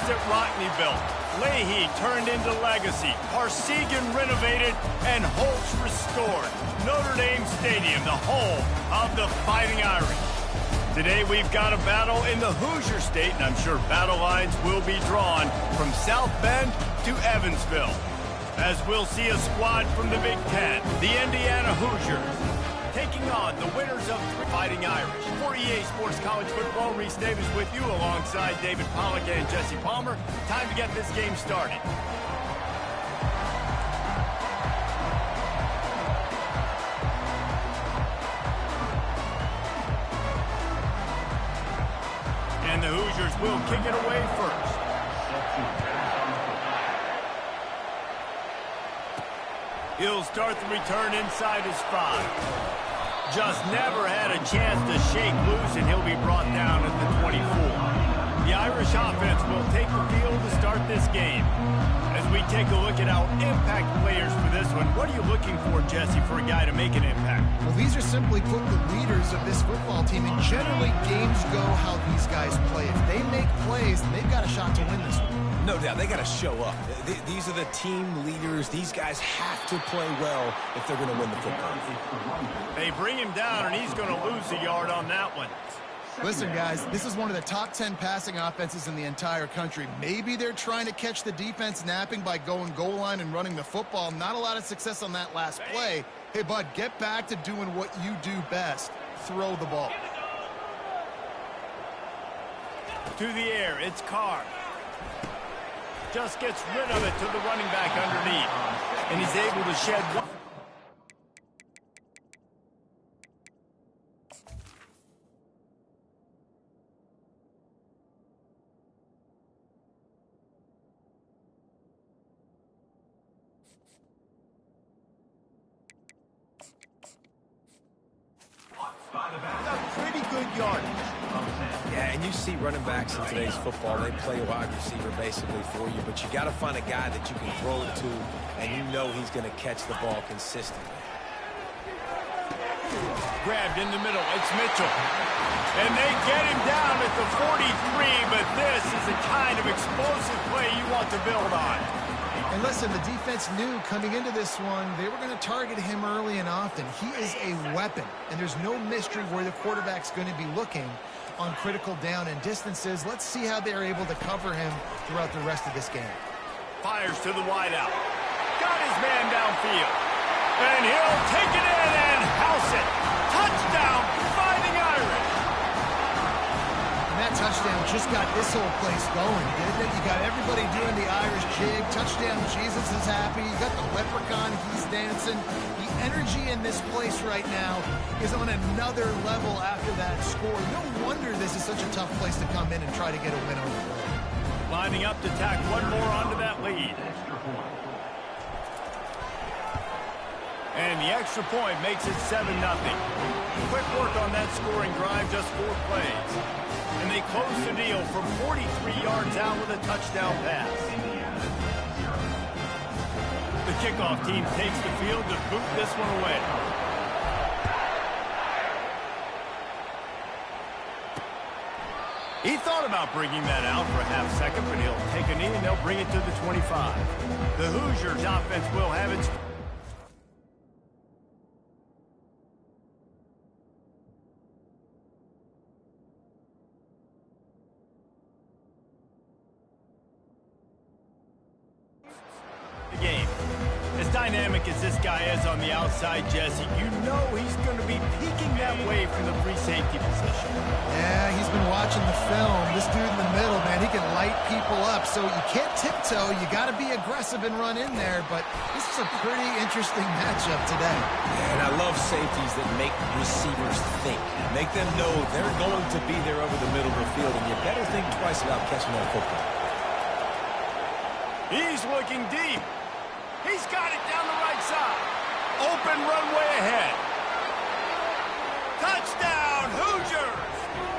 at Rockne built, Leahy turned into legacy, Parsegan renovated, and Holtz restored. Notre Dame Stadium, the home of the Fighting Irish. Today we've got a battle in the Hoosier State, and I'm sure battle lines will be drawn from South Bend to Evansville, as we'll see a squad from the Big Ten, the Indiana Hoosiers, taking on the winners of Fighting Irish. For EA Sports College Football, Reese Davis with you alongside David Pollack and Jesse Palmer. Time to get this game started. And the Hoosiers will kick it away first. He'll start the return inside his 5. Just never had a chance to shake loose, and he'll be brought down at the 24. The Irish offense will take the field to start this game. As we take a look at our impact players for this one, what are you looking for, Jesse, for a guy to make an impact? Well, these are simply put the leaders of this football team, and generally games go how these guys play. If they make plays, then they've got a shot to win this one. No doubt, they got to show up. These are the team leaders. These guys have to play well if they're going to win the football. They bring him down, and he's going to lose a yard on that one. Listen, guys, this is one of the top 10 passing offenses in the entire country. Maybe they're trying to catch the defense napping by going goal line and running the football. Not a lot of success on that last play. Hey, bud, get back to doing what you do best. Throw the ball. To the air, it's Carr. Just gets rid of it to the running back underneath. And he's able to shed one. Pretty good yardage. Yeah, and you see running backs in today's football, they play wide receiver basically for you, but you got to find a guy that you can throw it to, and you know he's going to catch the ball consistently. Grabbed in the middle, it's Mitchell. And they get him down at the 43, but this is the kind of explosive play you want to build on. And listen, the defense knew coming into this one, they were going to target him early and often. He is a weapon, and there's no mystery where the quarterback's going to be looking on critical down and distances. Let's see how they're able to cover him throughout the rest of this game. Fires to the wideout. Got his man downfield. And he'll take it in and house it. Touchdown, Fighting Irish. And that touchdown just got this whole place going, didn't it? You got everybody doing the Irish jig. Touchdown, Jesus is happy. You got the leprechaun, he's dancing. The energy in this place right now is on another level after that score. No wonder this is such a tough place to come in and try to get a win on the board. Lining up to tack one more onto that lead. And the extra point makes it 7-0. Quick work on that scoring drive, just 4 plays. And they close the deal from 43 yards out with a touchdown pass. The kickoff team takes the field to boot this one away. He thought about bringing that out for a half second, but he'll take a knee and they'll bring it to the 25. The Hoosiers offense will have its... game. As dynamic as this guy is on the outside, Jesse, you know he's going to be peeking that way from the free safety position. Yeah, he's been watching the film. This dude in the middle, man, he can light people up. So you can't tiptoe. You got to be aggressive and run in there. But this is a pretty interesting matchup today. Yeah, and I love safeties that make receivers think. Make them know they're going to be there over the middle of the field, and you better think twice about catching that football. He's looking deep. He's got it down the right side. Open runway ahead. Touchdown, Hoosiers!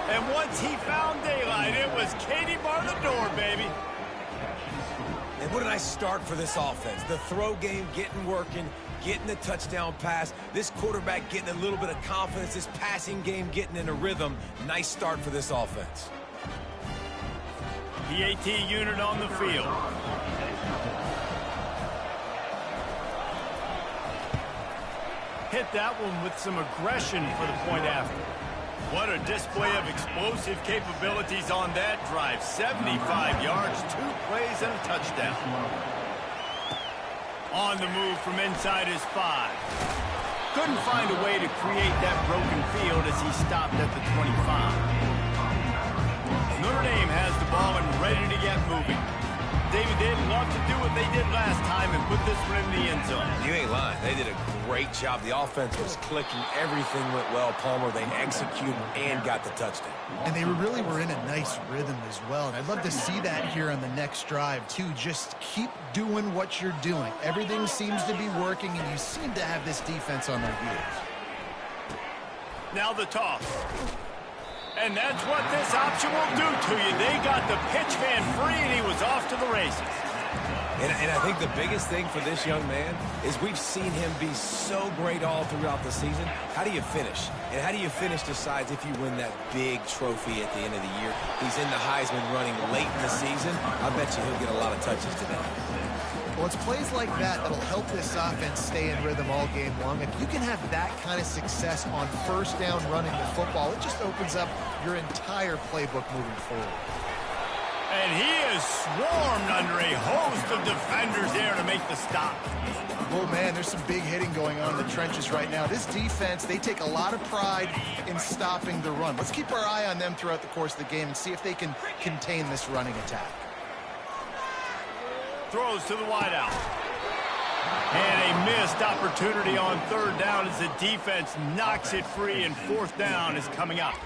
And once he found daylight, it was Katie bar the door, baby. And what a nice start for this offense. The throw game getting working, getting the touchdown pass. This quarterback getting a little bit of confidence. This passing game getting in a rhythm. Nice start for this offense. PAT unit on the field. Hit that one with some aggression for the point after. What a display of explosive capabilities on that drive. 75 yards, 2 plays, and a touchdown. On the move from inside his 5. Couldn't find a way to create that broken field as he stopped at the 25. Notre Dame has the ball and ready to get moving. David, they'd love to do what they did last time and put this one in the end zone. You ain't lying. They did a great job. The offense was clicking. Everything went well, Palmer. They executed and got the touchdown. And they really were in a nice rhythm as well. And I'd love to see that here on the next drive, too. Just keep doing what you're doing. Everything seems to be working, and you seem to have this defense on their heels. Now the toss. And that's what this option will do to you. They got the pitch man free, and he was off to the races. And I think the biggest thing for this young man is we've seen him be so great all throughout the season. How do you finish? And how do you finish decides if you win that big trophy at the end of the year. He's in the Heisman running late in the season. I bet you he'll get a lot of touches today. Well, it's plays like that that'll help this offense stay in rhythm all game long. If you can have that kind of success on first down running the football, it just opens up your entire playbook moving forward. And he is swarmed under a host of defenders there to make the stop. Oh, man, there's some big hitting going on in the trenches right now. This defense, they take a lot of pride in stopping the run. Let's keep our eye on them throughout the course of the game and see if they can contain this running attack. Throws to the wideout. And a missed opportunity on third down as the defense knocks it free, and fourth down is coming up.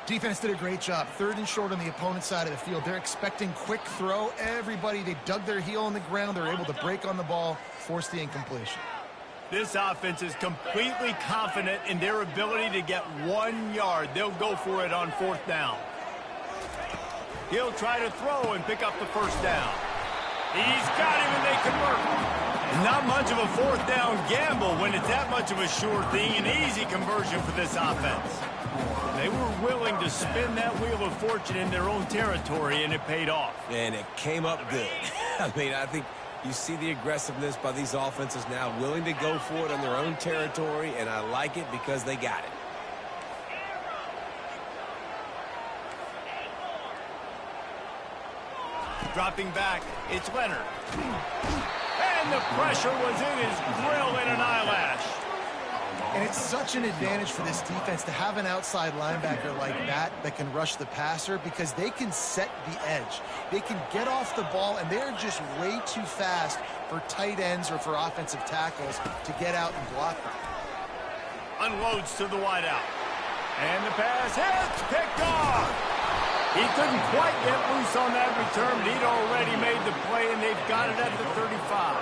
Defense did a great job. Third and short on the opponent's side of the field. They're expecting quick throw. Everybody, they dug their heel on the ground. They're able to break on the ball, force the incompletion. This offense is completely confident in their ability to get 1 yard. They'll go for it on fourth down. He'll try to throw and pick up the first down. He's got him, and they convert. Not much of a fourth down gamble when it's that much of a sure thing. An easy conversion for this offense. They were willing to spin that wheel of fortune in their own territory, and it paid off. And it came up good. I mean, I think you see the aggressiveness by these offenses now, willing to go for it on their own territory, and I like it because they got it. Dropping back, it's Leonard. And the pressure was in his grill in an eyelash. And it's such an advantage for this defense to have an outside linebacker like that can rush the passer, because they can set the edge. They can get off the ball, and they're just way too fast for tight ends or for offensive tackles to get out and block them. Unloads to the wideout. And the pass hits, picked off. He couldn't quite get loose on that return, but he'd already made the play, and they've got it at the 35.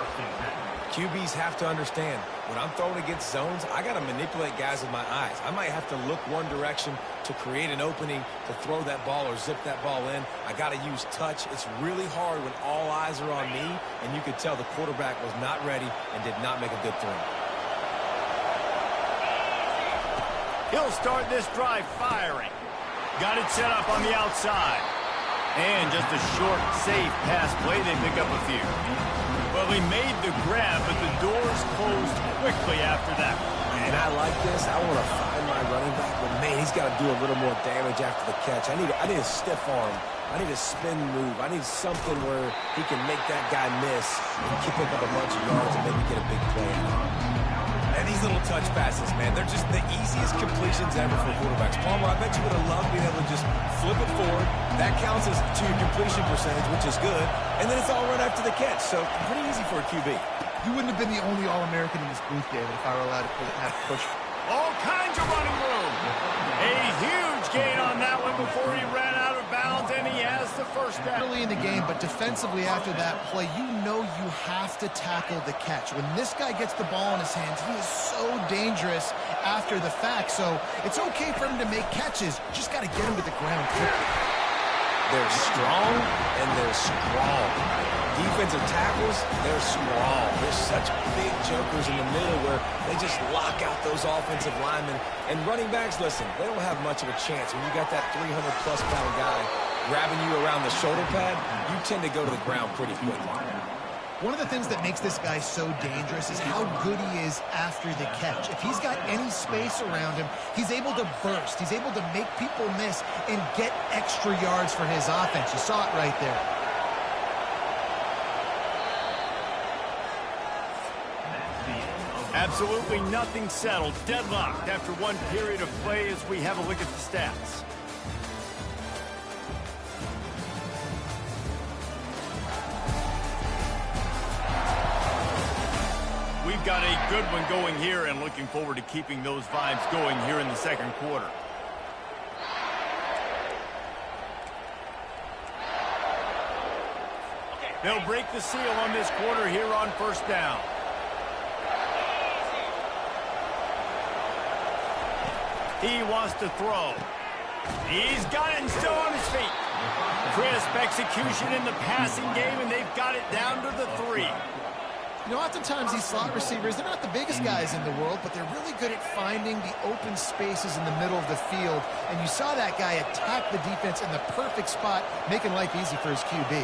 QBs have to understand, when I'm throwing against zones, I got to manipulate guys with my eyes. I might have to look one direction to create an opening to throw that ball or zip that ball in. I got to use touch. It's really hard when all eyes are on me, and you could tell the quarterback was not ready and did not make a good throw. He'll start this drive firing. Got it set up on the outside. And just a short, safe pass play. They pick up a few. Well, he made the grab, but the doors closed quickly after that. And I like this. I want to find my running back, but man, he's got to do a little more damage after the catch. I need a stiff arm. I need a spin move. I need something where he can make that guy miss and pick up a bunch of yards and maybe get a big play out. And these little touch passes, man, they're just the easiest completions ever for quarterbacks. Palmer, I bet you would have loved being able to just flip it forward. That counts as to your completion percentage, which is good. And then it's all right after the catch. So pretty easy for a QB. You wouldn't have been the only All-American in this booth, David, if I were allowed to have to push. All kinds of running room. A huge gain on that one before he ran out of bounds, and he has the first down. Early in the game, but defensively after that play, you know you have to tackle the catch. When this guy gets the ball in his hands, he is so dangerous after the fact. So it's okay for him to make catches. Just got to get him to the ground quickly. They're strong, and they're strong. Defensive tackles, they're strong. They're such big jokers in the middle where they just lock out those offensive linemen. And running backs, listen, they don't have much of a chance when you got that 300-plus pound guy grabbing you around the shoulder pad, you tend to go to the ground pretty quickly. One of the things that makes this guy so dangerous is how good he is after the catch. If he's got any space around him, he's able to burst. He's able to make people miss and get extra yards for his offense. You saw it right there. Absolutely nothing settled. Deadlocked after one period of play as we have a look at the stats. We've got a good one going here and looking forward to keeping those vibes going here in the second quarter. They'll break the seal on this quarter here on first down. He wants to throw. He's got it and still on his feet. Crisp execution in the passing game, and they've got it down to the 3. You know, oftentimes these slot receivers, they're not the biggest guys in the world, but they're really good at finding the open spaces in the middle of the field. And you saw that guy attack the defense in the perfect spot, making life easy for his QB.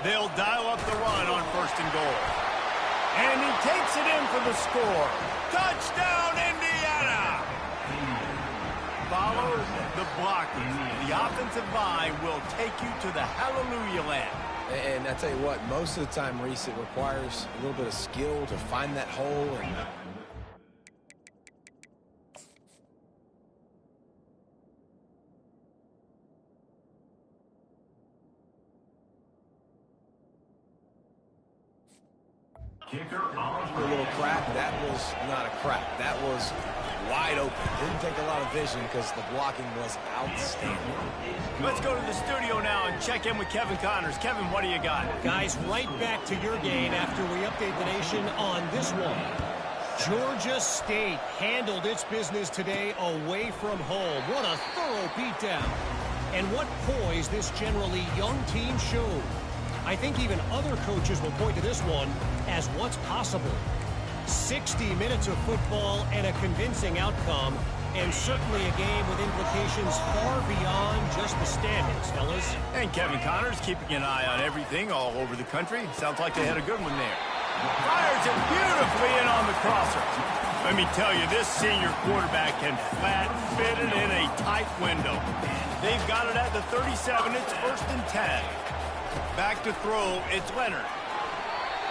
They'll dial up the run on first and goal. And he takes it in for the score. Touchdown, Indiana! Follow the blocking. The offensive line will take you to the hallelujah land. And I tell you what, most of the time, Reese, it requires a little bit of skill to find that hole. And a little crack. That was not a crack. That was wide open. Didn't take a lot of vision because the blocking was outstanding. Let's go to the studio now and check in with Kevin Connors. Kevin, what do you got? Guys, right back to your game after we update the nation on this one. Georgia State handled its business today away from home. What a thorough beatdown. And what poise this generally young team showed. I think even other coaches will point to this one as what's possible. 60 minutes of football and a convincing outcome, and certainly a game with implications far beyond just the standings, fellas. And Kevin Connors keeping an eye on everything all over the country. Sounds like they had a good one there. Fires it beautifully in on the crosser. Let me tell you, this senior quarterback can flat fit it in a tight window. They've got it at the 37. It's first and 10. Back to throw, it's Leonard.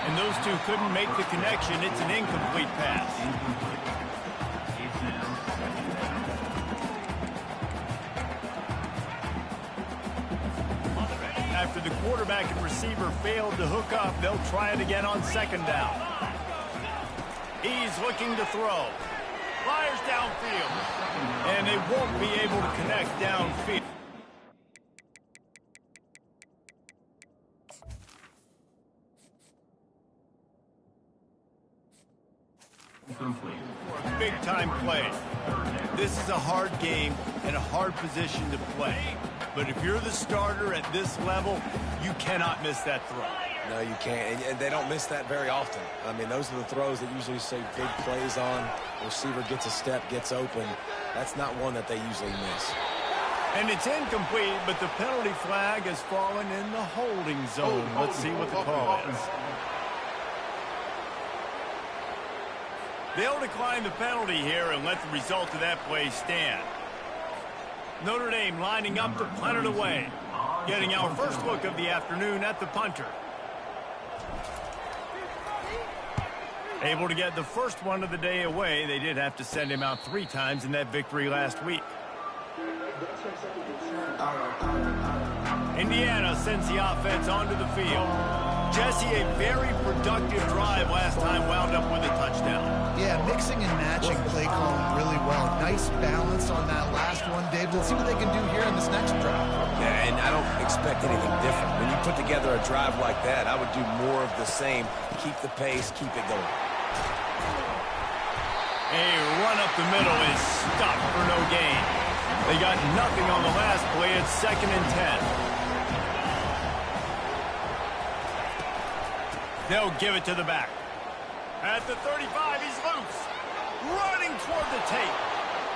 And those two couldn't make the connection. It's an incomplete pass. After the quarterback and receiver failed to hook up, they'll try it again on second down. He's looking to throw. Fires downfield. And they won't be able to connect downfield. Big-time play. This is a hard game and a hard position to play. But if you're the starter at this level, you cannot miss that throw. No, you can't. And they don't miss that very often. I mean, those are the throws that usually say big plays on. Receiver gets a step, gets open. That's not one that they usually miss. And it's incomplete, but the penalty flag has fallen in the holding zone. Let's see what the call is. They'll decline the penalty here and let the result of that play stand. Notre Dame lining up to punt it away. Getting our first look of the afternoon at the punter. Able to get the first one of the day away. They did have to send him out 3 times in that victory last week. Indiana sends the offense onto the field. Jesse, a very productive drive last time, wound up with a touchdown. Yeah, mixing and matching play calling really well. Nice balance on that last one, Dave. Let's see what they can do here in this next drive. Yeah, and I don't expect anything different. When you put together a drive like that, I would do more of the same. Keep the pace, keep it going. A run up the middle is stopped for no gain. They got nothing on the last play. It's second and 10. They'll give it to the back. At the 35, he's loose. Running toward the tape.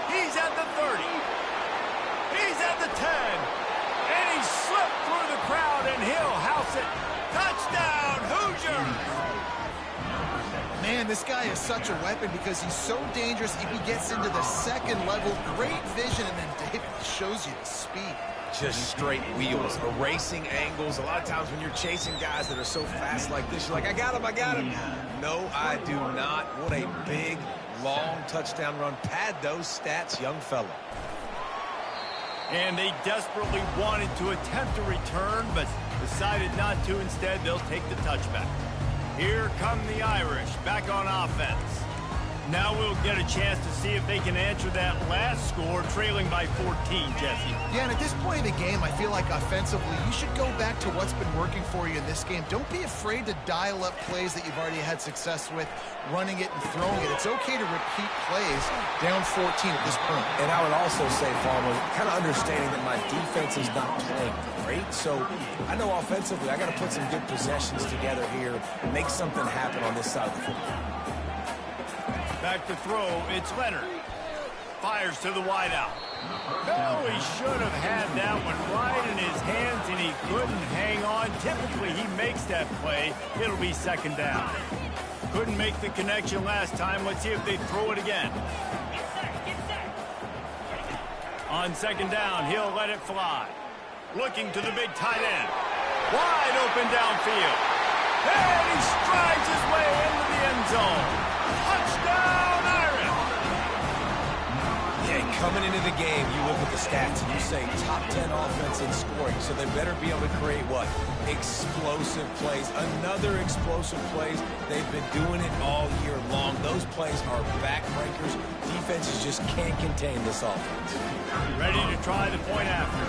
He's at the 30. He's at the 10. And He slipped through the crowd, and he'll house it. Touchdown, Hoosiers! Man, this guy is such a weapon because he's so dangerous if he gets into the second level. Great vision, and then David shows you the speed. Just straight wheels, erasing angles. A lot of times when you're chasing guys that are so fast like this, you're like, I got him, I got him. No, I do not. What a big, long touchdown run. Pad those stats, young fella. And they desperately wanted to attempt a return, but decided not to. Instead, they'll take the touchback. Here come the Irish, back on offense. Now we'll get a chance to see if they can answer that last score, trailing by 14, Jesse. Yeah, and at this point in the game, I feel like offensively, you should go back to what's been working for you in this game. Don't be afraid to dial up plays that you've already had success with, running it and throwing it. It's okay to repeat plays down 14 at this point. And I would also say, Farmer, kind of understanding that my defense is not playing great, so I know offensively I got to put some good possessions together here, make something happen on this side of the football. Back to throw, it's Leonard. Fires to the wideout. Oh, he should have had that one right in his hands, and he couldn't hang on. Typically, he makes that play. It'll be second down. Couldn't make the connection last time. Let's see if they throw it again. On second down, he'll let it fly. Looking to the big tight end. Wide open downfield. And he strides his way into the end zone. Touchdown, Irish! Yeah, coming into the game, you look at the stats and you say top 10 offense in scoring, so they better be able to create what? Explosive plays. Another explosive plays. They've been doing it all year long. Those plays are backbreakers. Defenses just can't contain this offense. Ready to try the point after.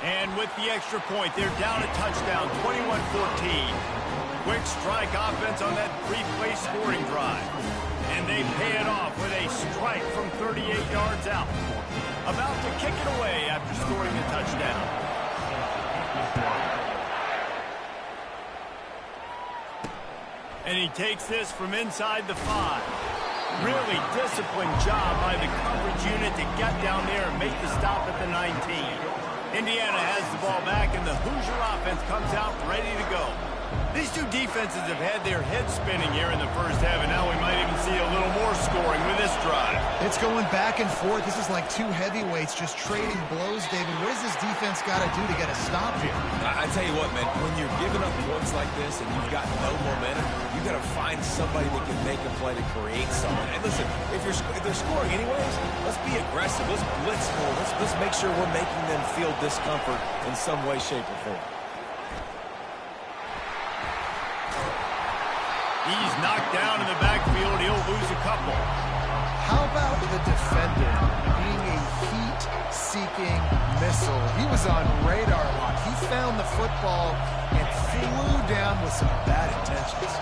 And with the extra point, they're down a touchdown, 21-14. Quick strike offense on that three-play scoring drive. And they pay it off with a strike from 38 yards out. About to kick it away after scoring a touchdown. And he takes this from inside the 5. Really disciplined job by the coverage unit to get down there and make the stop at the 19. Indiana has the ball back, and the Hoosier offense comes out ready to go. These two defenses have had their heads spinning here in the first half, and now we might even see a little more scoring with this drive. It's going back and forth. This is like two heavyweights just trading blows, David. What does this defense got to do to get a stop here? I tell you what, man, when you're giving up points like this and you've got no momentum, you got to find somebody that can make a play to create something. And listen, if they're scoring anyways, let's be aggressive. Let's blitz more. Let's make sure we're making them feel discomfort in some way, shape, or form. He's knocked down in the backfield. He'll lose a couple. How about the defender being a heat-seeking missile? He was on radar lock. He found the football and flew down with some bad intentions.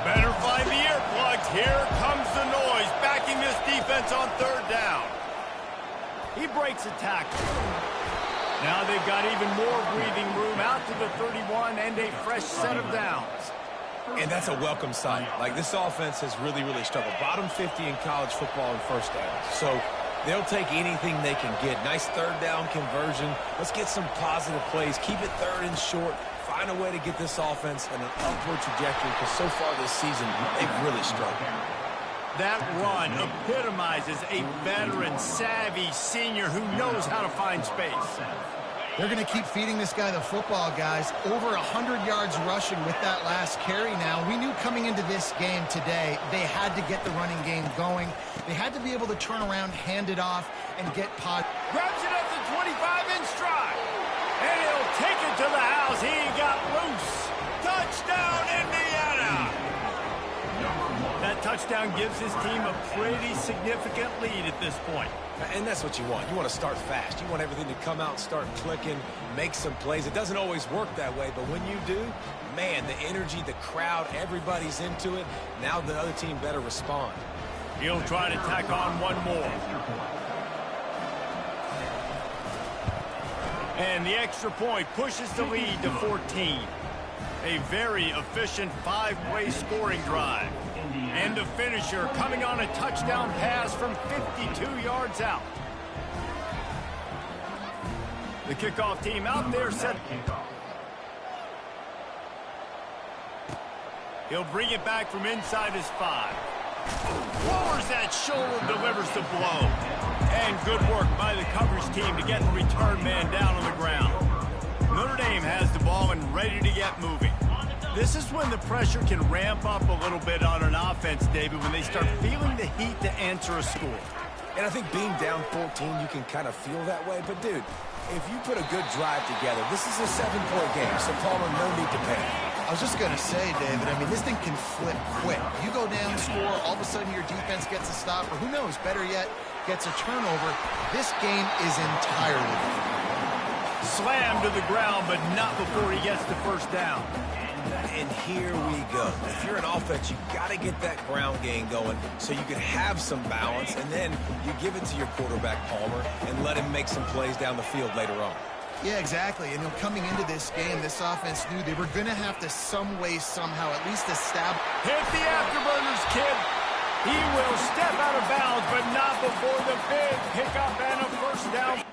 Better find the earplugs. Here comes the noise, backing this defense on third down. He breaks a tackle. Now they've got even more breathing room out to the 31 and a fresh set of downs. And that's a welcome sight. Like, this offense has really, really struggled. Bottom 50 in college football in first downs. So they'll take anything they can get. Nice third down conversion. Let's get some positive plays. Keep it third and short. Find a way to get this offense in an upward trajectory, because so far this season, they've really struggled. That run epitomizes a veteran, savvy senior who knows how to find space. They're going to keep feeding this guy the football, guys. Over 100 yards rushing with that last carry now. We knew coming into this game today, they had to get the running game going. They had to be able to turn around, hand it off, and get pod. Grabs it at the 25 in stride. And he'll take it to the house. He got loose. Touchdown, Indiana. That touchdown gives his team a pretty significant lead at this point. And that's what you want. You want to start fast. You want everything to come out and start clicking, make some plays. It doesn't always work that way, but when you do, man, the energy, the crowd, everybody's into it. Now the other team better respond. He'll try to tack on one more. And the extra point pushes the lead to 14. A very efficient five-play scoring drive. And a finisher coming on a touchdown pass from 52 yards out. The kickoff team out there set. He'll bring it back from inside his 5. Lowers that shoulder, delivers the blow. And good work by the coverage team to get the return man down on the ground. Notre Dame has the ball and ready to get moving. This is when the pressure can ramp up a little bit on an offense, David, when they start feeling the heat to answer a score. And I think being down 14, you can kind of feel that way. But, dude, if you put a good drive together, this is a 7-point game, so Palmer, no need to panic. I was just going to say, David, I mean, this thing can flip quick. You go down, score, all of a sudden your defense gets a stop, or who knows, better yet, gets a turnover. This game is entirely slammed to the ground, but not before he gets the first down. And here we go. If you're an offense, you got to get that ground game going so you can have some balance, and then you give it to your quarterback, Palmer, and let him make some plays down the field later on. Yeah, exactly. And coming into this game, this offense knew they were going to have to some way, somehow, at least establish. Hit the afterburners, kid. He will step out of bounds, but not before the big pickup and a first down.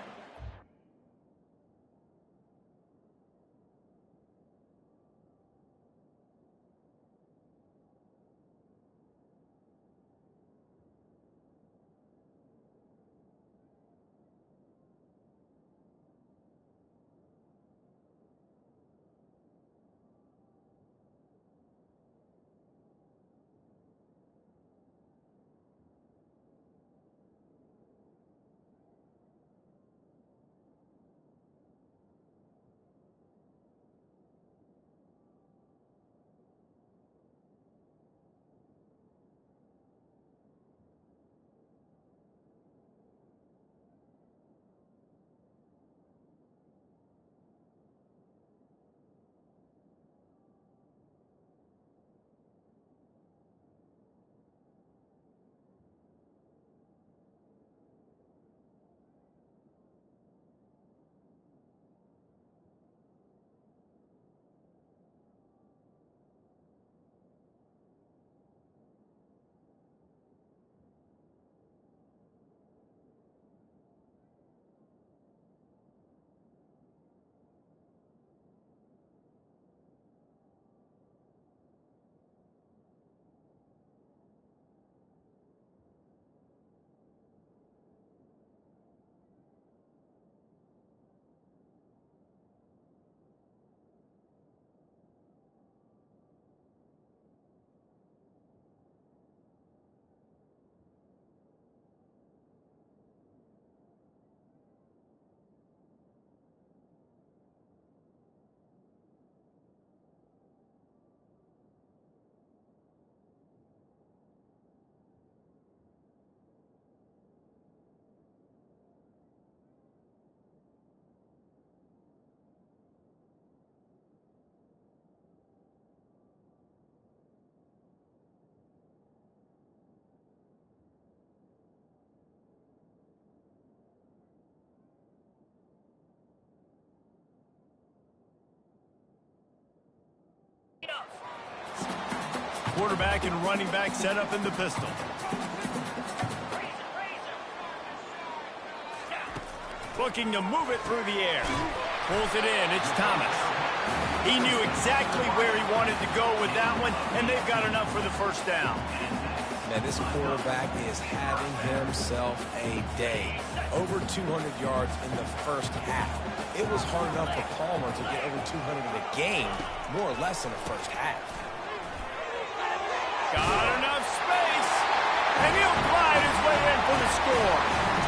Quarterback and running back set up in the pistol. Looking to move it through the air. Pulls it in. It's Thomas. He knew exactly where he wanted to go with that one, and they've got enough for the first down. Man, this quarterback is having himself a day. Over 200 yards in the first half. It was hard enough for Palmer to get over 200 in a game, more or less in the first half. Got enough space, and he'll glide his way in for the score.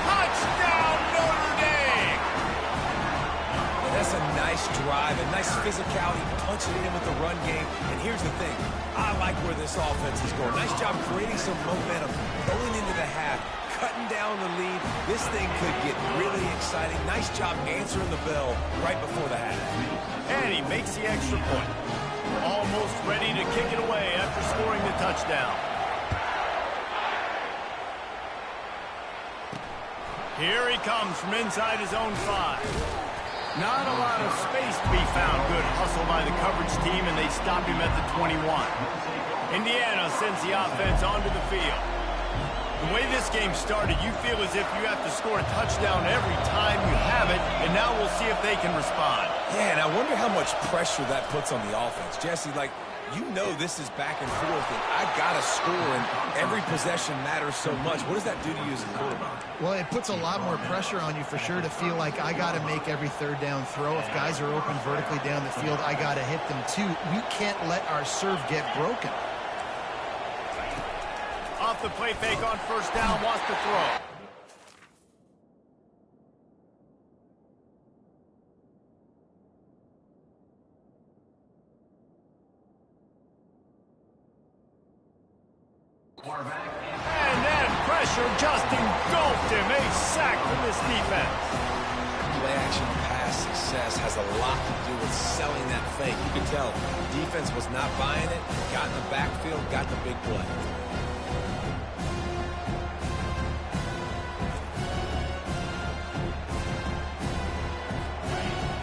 Touchdown, Notre Dame! That's a nice drive, a nice physicality, punching it in with the run game. And here's the thing, I like where this offense is going. Nice job creating some momentum, going into the half, cutting down the lead. This thing could get really exciting. Nice job answering the bell right before the half. And he makes the extra point. Almost ready to kick it away after scoring the touchdown. Here he comes from inside his own 5. Not a lot of space to be found. Good hustle by the coverage team, and they stop him at the 21. Indiana sends the offense onto the field. The way this game started, you feel as if you have to score a touchdown every time you have it, and now we'll see if they can respond. Yeah, and I wonder how much pressure that puts on the offense. Jesse, like, you know this is back and forth, and I got to score, and every possession matters so much. What does that do to you as a quarterback? Well, it puts a lot more pressure on you for sure to feel like I got to make every third down throw. If guys are open vertically down the field, I got to hit them too. We can't let our serve get broken. Off the play fake on first down, wants to throw. And then pressure just engulfed him. A sack from this defense. Play action pass success has a lot to do with selling that fake. You can tell defense was not buying it, got in the backfield, got the big play.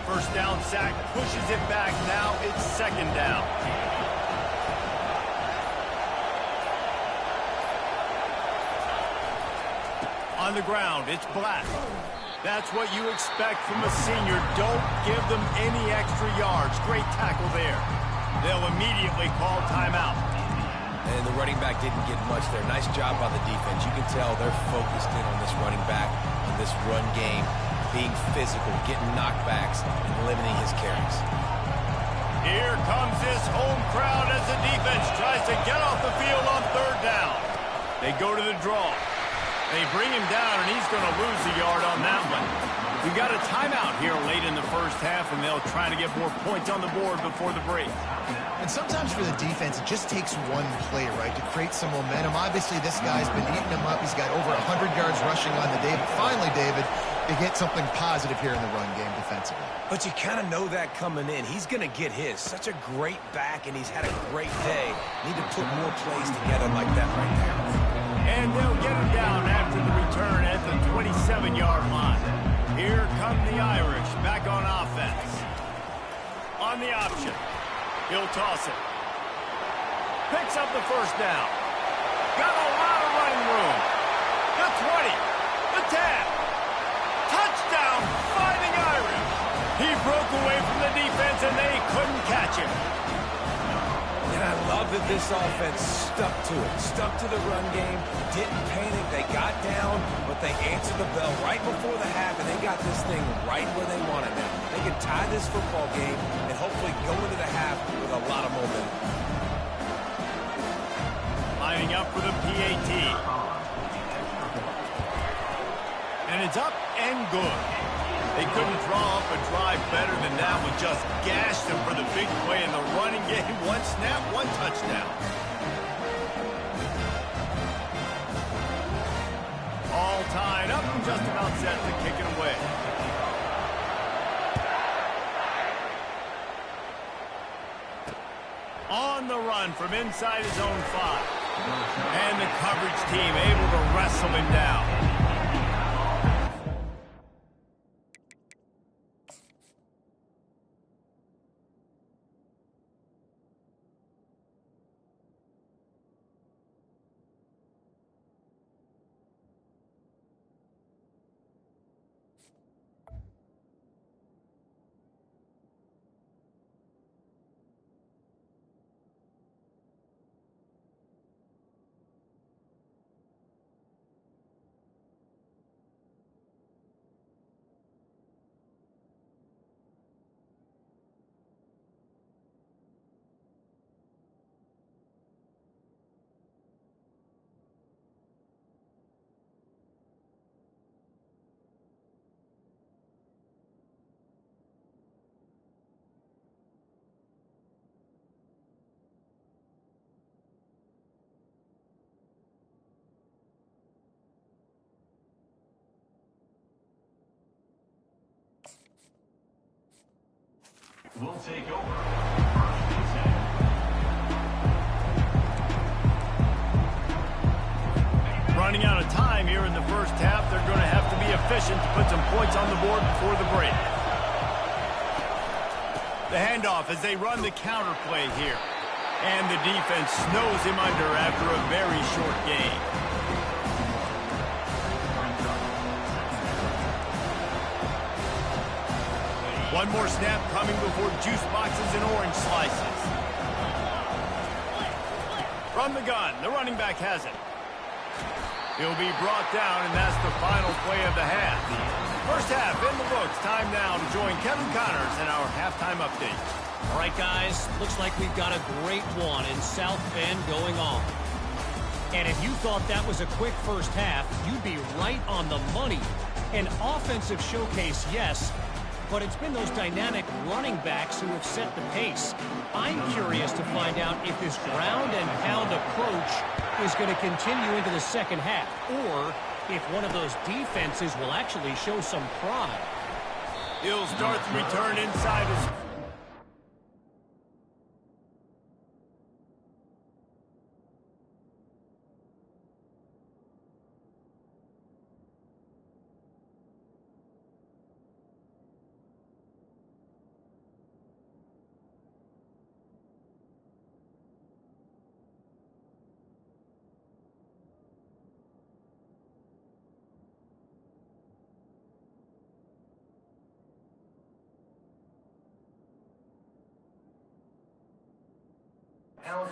First down sack, pushes it back. Now it's second down. On the ground, it's Black. That's what you expect from a senior. Don't give them any extra yards. Great tackle there. They'll immediately call timeout. And the running back didn't get much there. Nice job by the defense. You can tell they're focused in on this running back, on this run game, being physical, getting knockbacks, and limiting his carries. Here comes this home crowd as the defense tries to get off the field on third down. They go to the draw. They bring him down, and he's going to lose a yard on that one. We've got a timeout here late in the first half, and they'll try to get more points on the board before the break. And sometimes for the defense, it just takes one play, right, to create some momentum. Obviously, this guy's been eating him up. He's got over 100 yards rushing on the day. But finally, David, they get something positive here in the run game defensively. But you kind of know that coming in. He's going to get his. Such a great back, and he's had a great day. Need to put more plays together like that right there. And they'll get him down after the return at the 27-yard line. Here come the Irish back on offense. On the option. He'll toss it. Picks up the first down. Got a lot of running room. The 20. The 10. Touchdown, Fighting Irish. He broke away from the defense, and they couldn't catch him. And I love that this offense stuck to it. Stuck to the run game. Didn't panic. They got down, but they answered the bell right before the half, and they got this thing right where they wanted it. They can tie this football game and hopefully go into the half with a lot of momentum. Lining up for the PAT. And it's up and good. They couldn't draw up a drive better than that one. Just gashed them for the big play in the running game. One snap, one touchdown. All tied up and just about set to kick it away. On the run from inside his own 5. And the coverage team able to wrestle him down. Will take over. Running out of time here in the first half. They're going to have to be efficient to put some points on the board before the break. The handoff as they run the counter play here. And the defense snows him under after a very short game. One more snap coming before juice boxes and orange slices. From the gun, the running back has it. He'll be brought down, and that's the final play of the half. First half in the books. Time now to join Kevin Connors in our halftime update. All right, guys, looks like we've got a great one in South Bend going on. And if you thought that was a quick first half, you'd be right on the money. An offensive showcase, yes, but it's been those dynamic running backs who have set the pace. I'm curious to find out if this ground and pound approach is going to continue into the second half, or if one of those defenses will actually show some pride. He'll start the return inside his...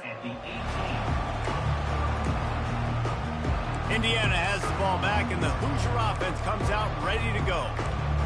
At the 18. Indiana has the ball back, and the Hoosier offense comes out ready to go.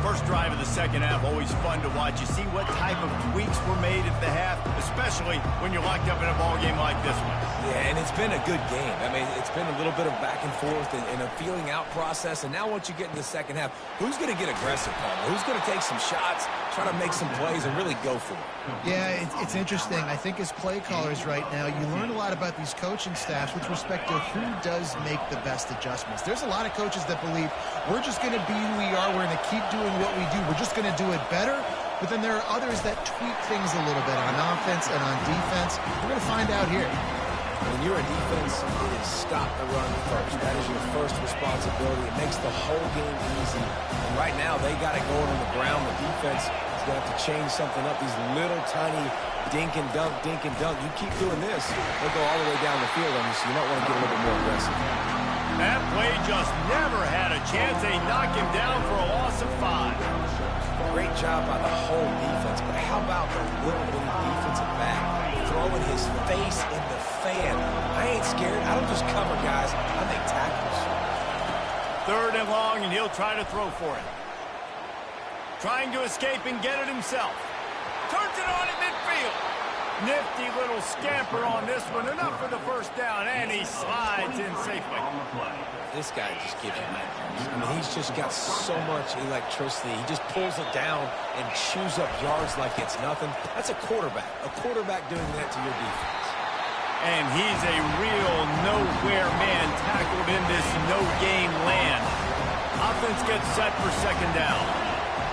First drive of the second half, always fun to watch. You see what type of tweaks were made at the half, especially when you're locked up in a ball game like this one. Yeah, and it's been a good game. I mean, it's been a little bit of back and forth and a feeling out process. And now once you get in the second half, who's going to get aggressive, Palmer? Who's going to take some shots, try to make some plays, and really go for it? Yeah, it's interesting. I think as play callers right now, you learn a lot about these coaching staffs with respect to who does make the best adjustments. There's a lot of coaches that believe we're just going to be who we are. We're going to keep doing what we do. We're just going to do it better. But then there are others that tweak things a little bit on offense and on defense. We're going to find out here. When you're a defense, it is stop the run first. That is your first responsibility. It makes the whole game easy. And right now, they got it going on the ground. The defense is going to have to change something up. These little tiny dink and dunk, dink and dunk. You keep doing this, they'll go all the way down the field on you, so you might want to get a little bit more aggressive. That play just never had a chance. They knock him down for a loss of 5. Great job by the whole defense, but how about the little bitty defensive back throwing his face in the fan? I ain't scared. I don't just cover guys. I make tackles. Third and long, and he'll try to throw for it. Trying to escape and get it himself. Turns it on at midfield. Nifty little scamper on this one. Enough for the first down, and he slides in safely. This guy just gives you nightmares. I mean, he's just got so much electricity. He just pulls it down and chews up yards like it's nothing. That's a quarterback. A quarterback doing that to your defense. And he's a real nowhere man tackled in this no-game land. Offense gets set for second down.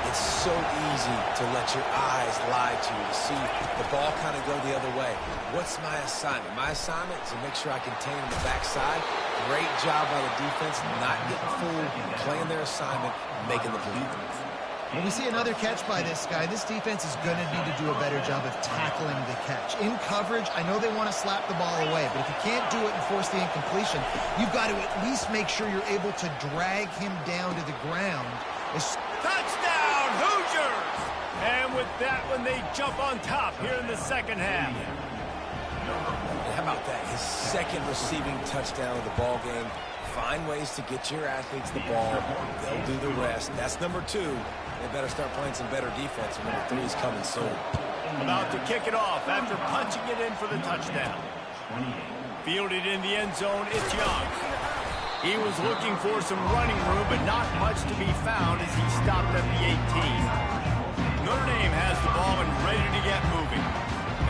It's so easy to let your eyes lie to you, to see the ball kind of go the other way. What's my assignment? My assignment is to make sure I contain the backside. Great job by the defense, not getting fooled, playing their assignment, making the play. When we see another catch by this guy, this defense is going to need to do a better job of tackling the catch. In coverage, I know they want to slap the ball away, but if you can't do it and force the incompletion, you've got to at least make sure you're able to drag him down to the ground. Touchdown, Hoosiers! And with that one, they jump on top here in the second half. How about that? His second receiving touchdown of the ball game. Find ways to get your athletes the ball. They'll do the rest. That's number 2. They better start playing some better defense. Number 3 is coming soon. About to kick it off after punching it in for the touchdown. Fielded in the end zone, it's Young. He was looking for some running room, but not much to be found as he stopped at the 18. Notre Dame has the ball and ready to get moving.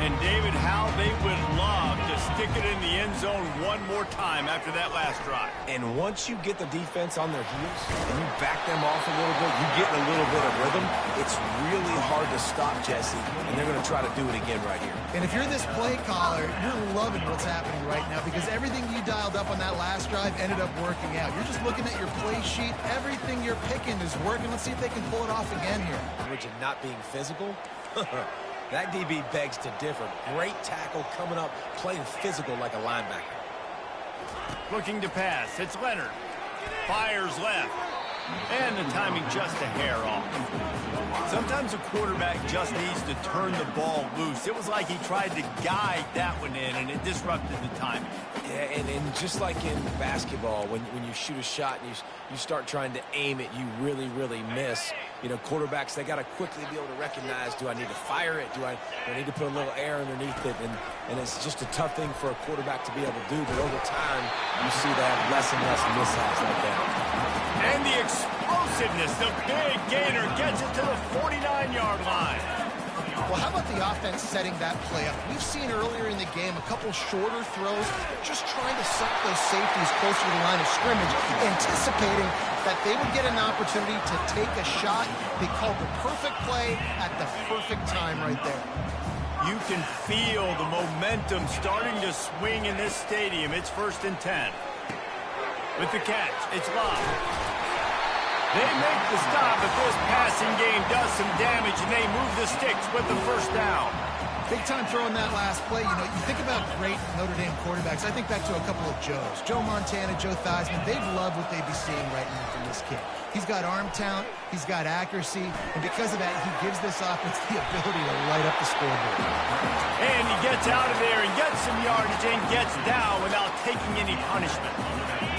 And David, how they would love to stick it in the end zone one more time after that last drive. And once you get the defense on their heels and you back them off a little bit, you get a little bit of rhythm, it's really hard to stop Jesse, and they're going to try to do it again right here. And if you're this play caller, you're loving what's happening right now because everything you dialed up on that last drive ended up working out. You're just looking at your play sheet. Everything you're picking is working. Let's see if they can pull it off again here. Which of not being physical? That DB begs to differ. Great tackle coming up, playing physical like a linebacker. Looking to pass. It's Leonard. Fires left. And the timing just a hair off. Sometimes a quarterback just needs to turn the ball loose. It was like he tried to guide that one in, and it disrupted the timing. Yeah, and just like in basketball, when you shoot a shot and you start trying to aim it, you really, really miss. You know, quarterbacks, they got to quickly be able to recognize, do I need to fire it? Do I need to put a little air underneath it? And it's just a tough thing for a quarterback to be able to do. But over time, you see they have less and less mishaps like that. And the explosiveness, the big gainer gets it to the 49-yard line. Well, how about the offense setting that play up? We've seen earlier in the game a couple shorter throws, just trying to suck those safeties closer to the line of scrimmage, anticipating that they would get an opportunity to take a shot. They called the perfect play at the perfect time right there. You can feel the momentum starting to swing in this stadium. It's 1st and 10. With the catch, it's Love. They make the stop, but this passing game does some damage, and they move the sticks with the first down. Big time throwing that last play. You know, you think about great Notre Dame quarterbacks. I think back to a couple of Joes. Joe Montana, Joe Theismann. They've loved what they'd be seeing right now from this kid. He's got arm talent. He's got accuracy. And because of that, he gives this offense the ability to light up the scoreboard. And he gets out of there and gets some yardage and gets down without taking any punishment.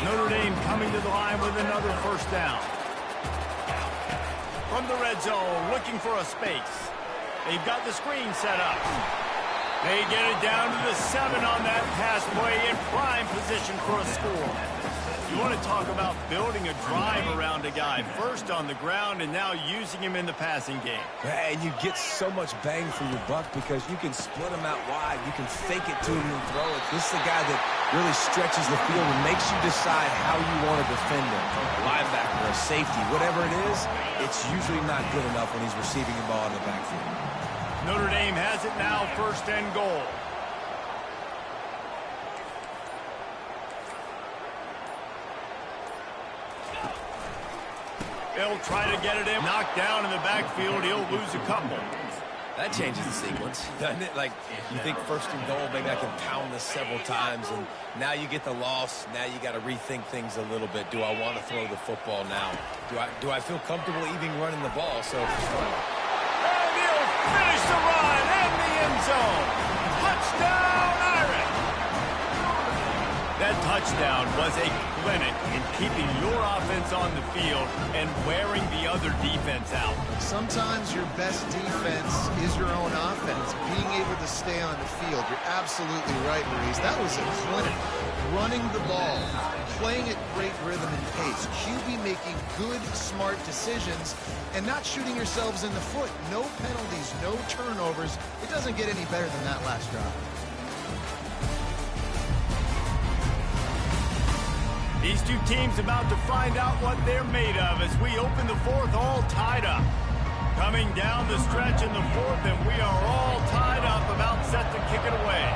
Notre Dame coming to the line with another first down. From the red zone, looking for a space. They've got the screen set up. They get it down to the 7 on that pass play in prime position for a score. You want to talk about building a drive around a guy. First on the ground and now using him in the passing game. And you get so much bang for your buck because you can split him out wide. You can fake it to him and throw it. This is the guy that really stretches the field and makes you decide how you want to defend him. A linebacker, a safety, whatever it is, it's usually not good enough when he's receiving the ball in the backfield. Notre Dame has it now, 1st and goal. They'll try to get it in. Knocked down in the backfield. He'll lose a couple. That changes the sequence, doesn't it? Like, you think 1st and goal, maybe I can pound this several times, and now you get the loss. Now you got to rethink things a little bit. Do I want to throw the football now? Do I feel comfortable even running the ball? So, and he'll finish the run in the end zone. Touchdown, Irish! That touchdown was a clinic in keeping your offense on the field and wearing the other defense out. Sometimes your best defense is your own offense, being able to stay on the field. You're absolutely right, Maurice. That was a clinic. Running the ball, playing at great rhythm and pace. QB making good, smart decisions and not shooting yourselves in the foot. No penalties, no turnovers. It doesn't get any better than that last drive. These two teams about to find out what they're made of as we open the 4th all tied up. Coming down the stretch in the 4th, and we are all tied up, about set to kick it away.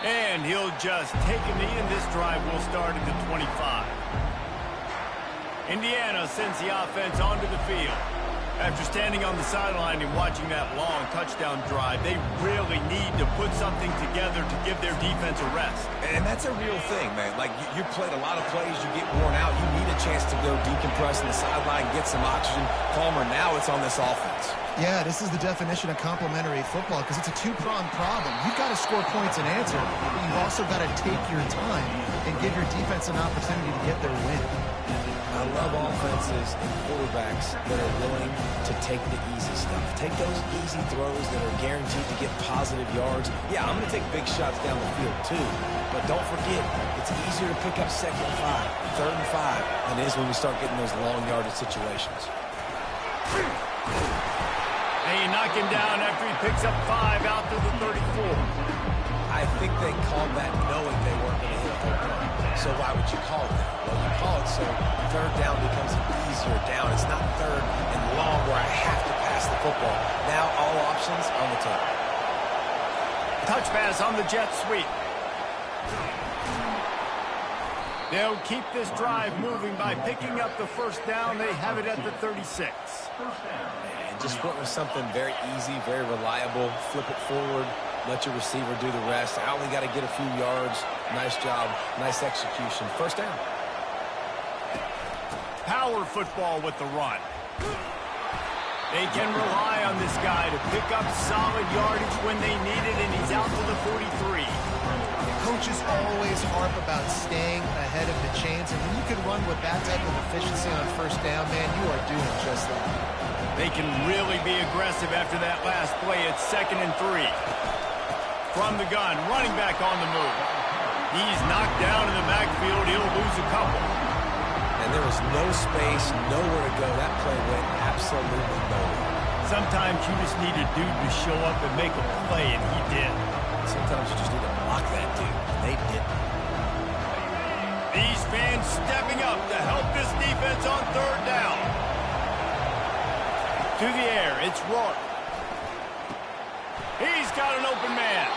And he'll just take a knee, and this drive will start at the 25. Indiana sends the offense onto the field. After standing on the sideline and watching that long touchdown drive, they really need to put something together to give their defense a rest. And that's a real thing, man. Like, you played a lot of plays, you get worn out. You need a chance to go decompress on the sideline, get some oxygen. Palmer, now it's on this offense. Yeah, this is the definition of complementary football because it's a two-pronged problem. You've got to score points and answer, but you've also got to take your time and give your defense an opportunity to get their win. I love offenses and quarterbacks that are willing to take the easy stuff. Take those easy throws that are guaranteed to get positive yards. Yeah, I'm going to take big shots down the field too. But don't forget, it's easier to pick up 2nd and 5, 3rd and 5 than it is when we start getting those long yardage situations. They knock him down after he picks up 5 out to the 34. I think they called that knowing they weren't going to hit a home run. So why would you call it that? Well, you call it so 3rd down becomes an easier down. It's not 3rd and long where I have to pass the football. Now all options on the table. Touch pass on the jet sweep. They'll keep this drive moving by picking up the first down. They have it at the 36. And just went with something very easy, very reliable. Flip it forward. Let your receiver do the rest. I only got to get a few yards. Nice job. Nice execution. First down. Power football with the run. They can rely on this guy to pick up solid yardage when they need it, and he's out to the 43. Coaches always harp about staying ahead of the chains, and when you can run with that type of efficiency on first down, man, you are doing just that. They can really be aggressive after that last play. It's 2nd and 3. From the gun, running back on the move. He's knocked down in the backfield. He'll lose a couple. And there was no space, nowhere to go. That play went absolutely nowhere. Sometimes you just need a dude to show up and make a play, and he did. Sometimes you just need to block that dude, and they didn't. These fans stepping up to help this defense on 3rd down. To the air, it's Rourke. He's got an open man.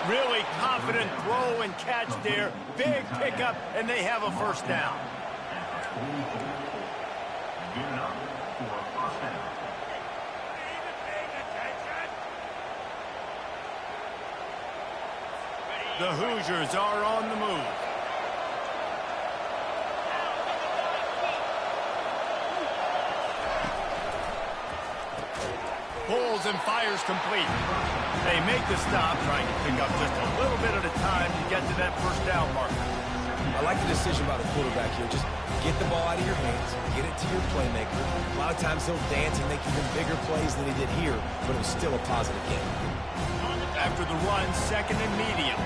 Really confident throw and catch there. Big pickup, and they have a first down. The Hoosiers are on the move. Pulls and fires complete. They make the stop, trying to pick up just a little bit at a time to get to that first down marker. I like the decision by the quarterback here. Just get the ball out of your hands, get it to your playmaker. A lot of times he'll dance and make even bigger plays than he did here, but it was still a positive game. After the run, 2nd and medium.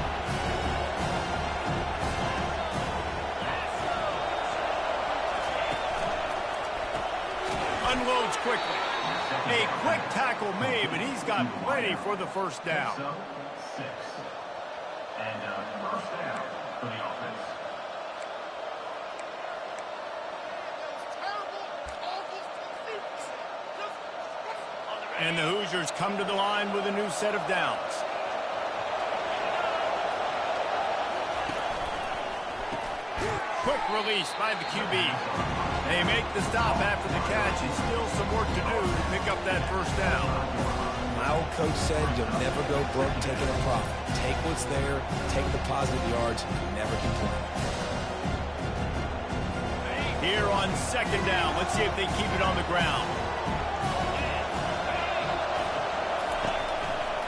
Unloads quickly. A quick tackle made, but he's got plenty for the first down. 6. And first down for the offense. And the Hoosiers come to the line with a new set of downs. Quick release by the QB. They make the stop after the catch, and still some work to do to pick up that first down. My old coach said you'll never go broke taking a profit. Take what's there, take the positive yards, never complain. Here on 2nd down, let's see if they keep it on the ground.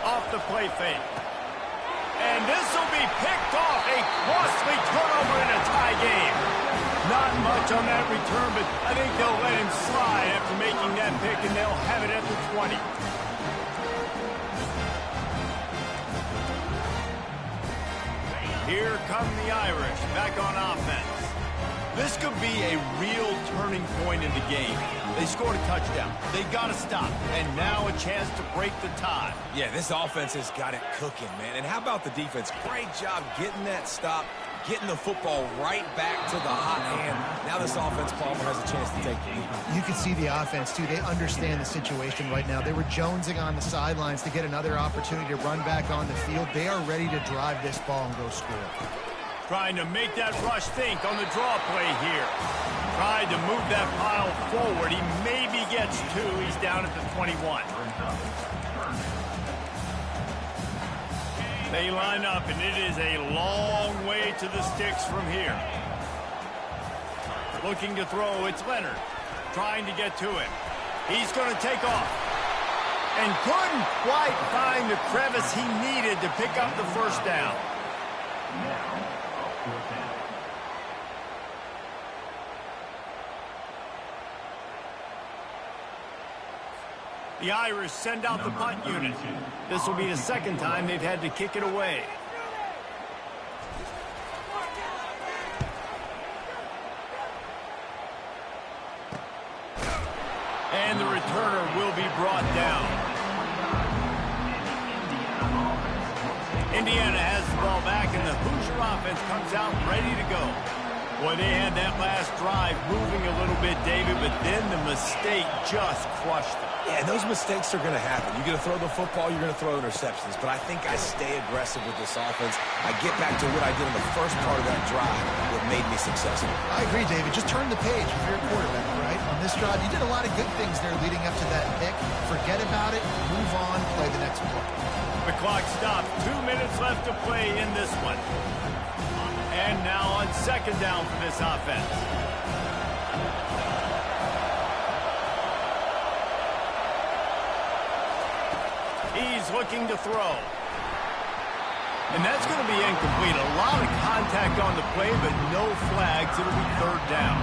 Off the play fake. And this will be picked off. A costly turnover in a tie game. Not much on that return, but I think they'll let him slide after making that pick, and they'll have it at the 20. Here come the Irish back on offense. This could be a real turning point in the game. They scored a touchdown. They got to stop. And now a chance to break the tie. Yeah, this offense has got it cooking, man. And how about the defense? Great job getting that stop, getting the football right back to the hot hand. Now this offense, Palmer, has a chance to take the lead. You can see the offense, too. They understand the situation right now. They were jonesing on the sidelines to get another opportunity to run back on the field. They are ready to drive this ball and go score. Trying to make that rush think on the draw play here. Tried to move that pile forward. He maybe gets 2. He's down at the 21. They line up, and it is a long way to the sticks from here. Looking to throw, it's Leonard. Trying to get to it. He's going to take off. And couldn't quite find the crevice he needed to pick up the first down. The Irish send out the punt unit. This will be the 2nd time they've had to kick it away. And the returner will be brought down. Indiana has the ball back, and the Hoosier offense comes out ready to go. Boy, they had that last drive moving a little bit, David, but then the mistake just crushed them. Yeah, those mistakes are going to happen. You're going to throw the football, you're going to throw interceptions. But I think I stay aggressive with this offense. I get back to what I did in the first part of that drive that made me successful. I agree, David. Just turn the page if you're a quarterback, right? On this drive. You did a lot of good things there leading up to that pick. Forget about it, move on, play the next play. The clock stopped. 2 minutes left to play in this one. And now on second down for this offense. He's looking to throw. And that's going to be incomplete. A lot of contact on the play, but no flags. It'll be third down.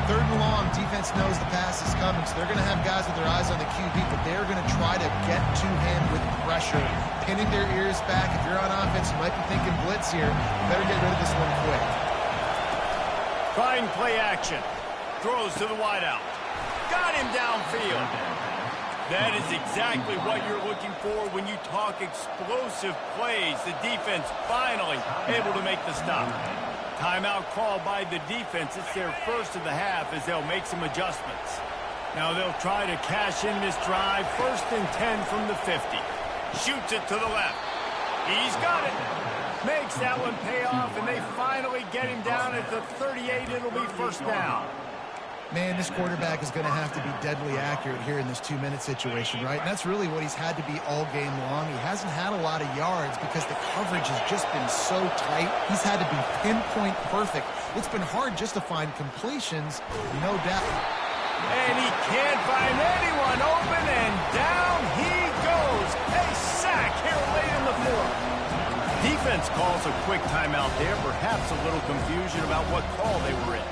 Third and long, defense knows the pass is coming, so they're going to have guys with their eyes on the QB, but they're going to try to get to him with pressure, pinning their ears back. If you're on offense, you might be thinking blitz here. Better get rid of this one quick. Trying play action. Throws to the wideout. Got him downfield. That is exactly what you're looking for when you talk explosive plays. The defense finally able to make the stop. Timeout called by the defense. It's their first of the half as they'll make some adjustments. Now they'll try to cash in this drive. 1st and 10 from the 50. Shoots it to the left. He's got it. Makes that one pay off, and they finally get him down at the 38. It'll be first down. Man, this quarterback is going to have to be deadly accurate here in this 2-minute situation, right? And that's really what he's had to be all game long. He hasn't had a lot of yards because the coverage has just been so tight. He's had to be pinpoint perfect. It's been hard just to find completions, no doubt. And he can't find anyone open, and down he goes. A sack here late in the fourth. Defense calls a quick timeout there. Perhaps a little confusion about what call they were in.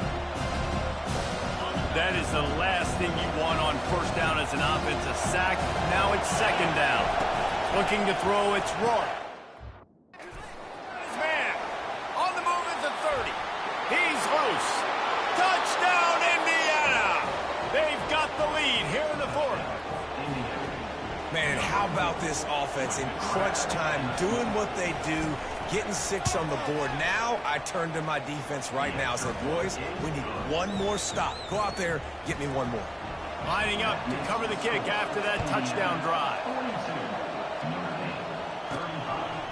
That is the last thing you want on first down as an offense, a sack. Now it's second down. Looking to throw, it's Rourke. His man on the move at the 30. He's loose. Touchdown, Indiana! They've got the lead here in the fourth. Man, how about this offense in crunch time, doing what they do, getting 6 on the board. Now I turn to my defense right now. I said, boys, we need one more stop. Go out there, get me one more. Lining up to cover the kick after that touchdown drive.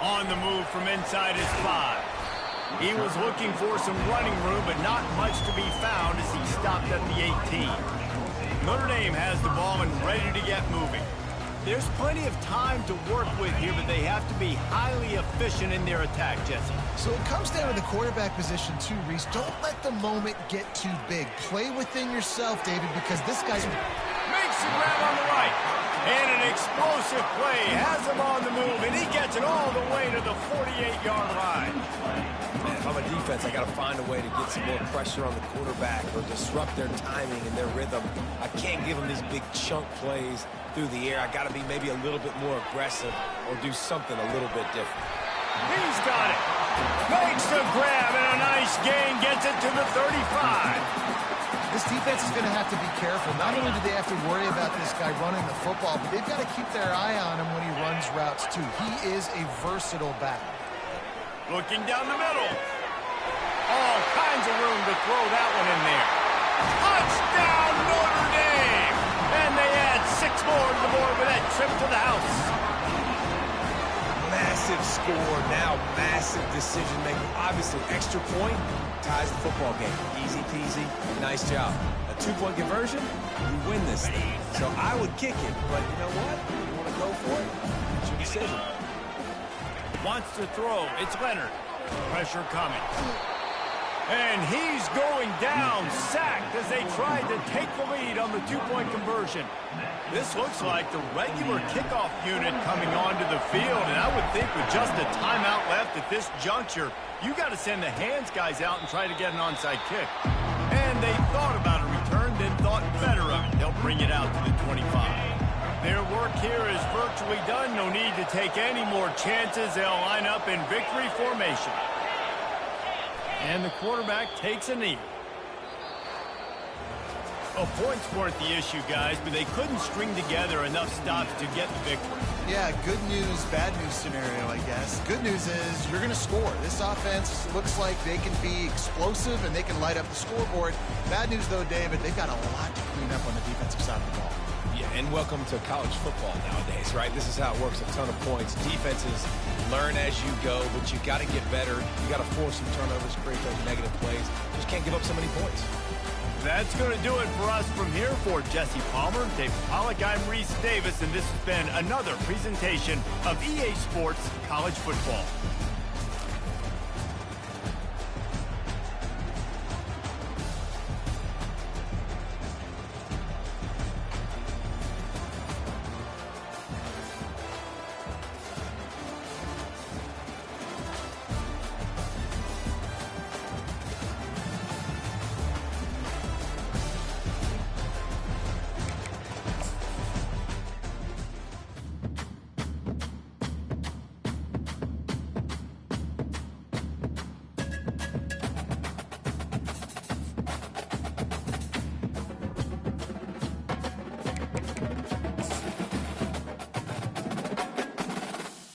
On the move from inside his 5. He was looking for some running room, but not much to be found as he stopped at the 18. Notre Dame has the ball and ready to get moving. There's plenty of time to work with here, but they have to be highly efficient in their attack, Jesse. So it comes down to the quarterback position too, Reese. Don't let the moment get too big. Play within yourself, David, because this guy's... Makes the grab on the right. And an explosive play. Has him on the move, and he gets it all the way to the 48-yard line. Man, if I'm a defense, I got to find a way to get some more pressure on the quarterback or disrupt their timing and their rhythm. I can't give them these big chunk plays through the air. I got to be maybe a little bit more aggressive or do something a little bit different. He's got it. Makes the grab and a nice gain. Gets it to the 35. This defense is going to have to be careful. Not only do they have to worry about this guy running the football, but they've got to keep their eye on him when he runs routes too. He is a versatile back. Looking down the middle. All kinds of room to throw that one in there. Touchdown, Notre Dame! And they add 6 more to the board with that trip to the house. Massive score, now massive decision-making. Obviously, extra point ties the football game. Easy peasy, nice job. A 2-point conversion, we win this thing. So I would kick it, but you know what? You want to go for it? It's your decision. Wants to throw. It's Leonard. Pressure coming. And he's going down, sacked as they tried to take the lead on the 2-point conversion. This looks like the regular kickoff unit coming onto the field, and I would think with just a timeout left at this juncture, you got to send the hands guys out and try to get an onside kick. And they thought about a return, then thought better of it. They'll bring it out to the 25. Their work here is virtually done. No need to take any more chances. They'll line up in victory formation. And the quarterback takes a knee. Well, points weren't the issue, guys, but they couldn't string together enough stops to get the victory. Yeah, good news, bad news scenario, I guess. Good news is you're going to score. This offense looks like they can be explosive and they can light up the scoreboard. Bad news, though, David, they've got a lot to clean up on the defensive side of the ball. Yeah, and welcome to college football nowadays, right? This is how it works, a ton of points. Defenses learn as you go, but you got to get better. You got to force some turnovers, create those negative plays. Just can't give up so many points. That's going to do it for us from here. For Jesse Palmer, David Pollack, I'm Reese Davis, and this has been another presentation of EA Sports College Football.